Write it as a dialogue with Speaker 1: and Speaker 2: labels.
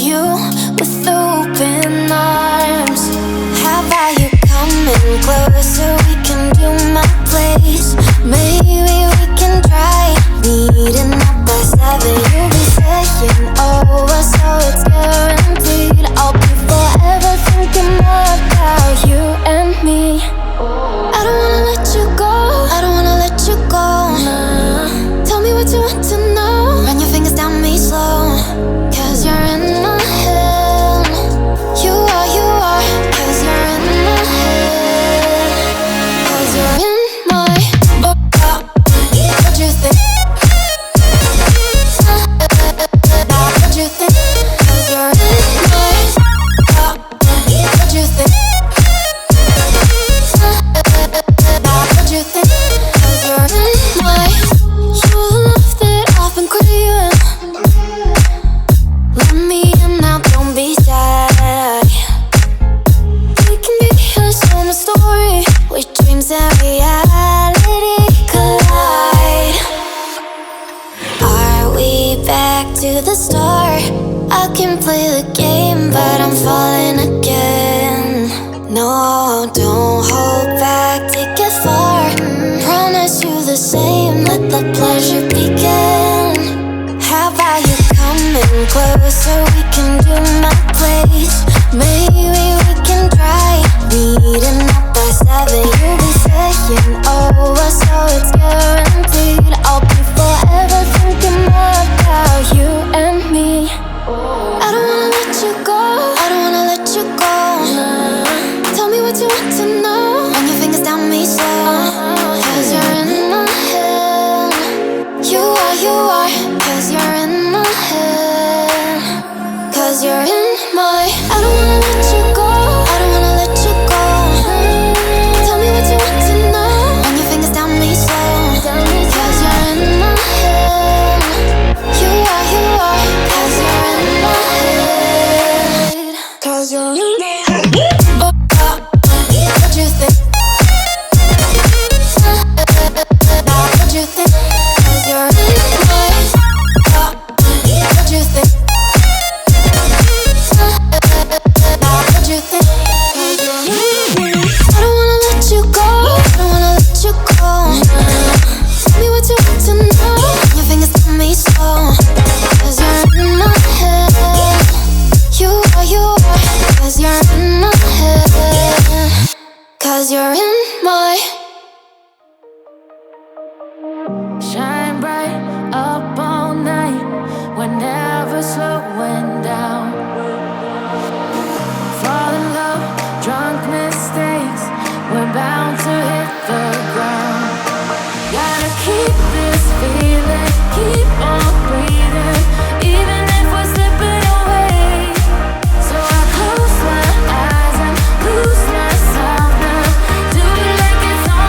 Speaker 1: you with open arms. How about you coming closer? We can do my place. Maybe we can try meeting up by 7. You'll be saying over, so it's guaranteed. I'll be forever thinking about you and me. I don't wanna let you go, I don't wanna let you go. Tell me what you want to know. Run your fingers down me slow, cause you're in my head. You are, cause you're in my head. Cause you're in my what you think? What you think? Cause you're in my what you think? What you think? Cause you're in my love that I've been craving. Let me in now, don't be shy. We can be a summer story where dreams and reality collide. Are we back to the start? I can play the game, but I'm falling again. No, don't hold back, take it far. Promise you the same, let the pleasure begin. How about you coming closer? We can do my place. Maybe we can try meeting up by 7. You'll be saying over, so it's guaranteed. I'll be forever thinking about you and me. I don't wanna let you go, I don't wanna let you go. Tell me what you want to know. Run your fingers down me slow, cause you're in my head. You are, cause you're in my head. Cause you're in my I don't wanna let you go, I don't wanna let you go. Tell me what you want to know. Run your fingers down me slow, cause you're in my head. You are, cause you're in my head. Cause you're in my head. What you think? What you think? Cause you're in my what you think? What you think? Cause you're in my I don't wanna let you go, I don't wanna let you go. Tell me what you want to know. Your fingers tell me slow, cause you're in my head. You are, cause you're in my head. Cause you're in my
Speaker 2: Shine bright up all night, we're never slowing down. Fall in love, drunk mistakes, we're bound to hit the ground. Gotta keep this feeling, keep on breathing, even if we're slipping away. So I close my eyes and lose myself now, do it like it's on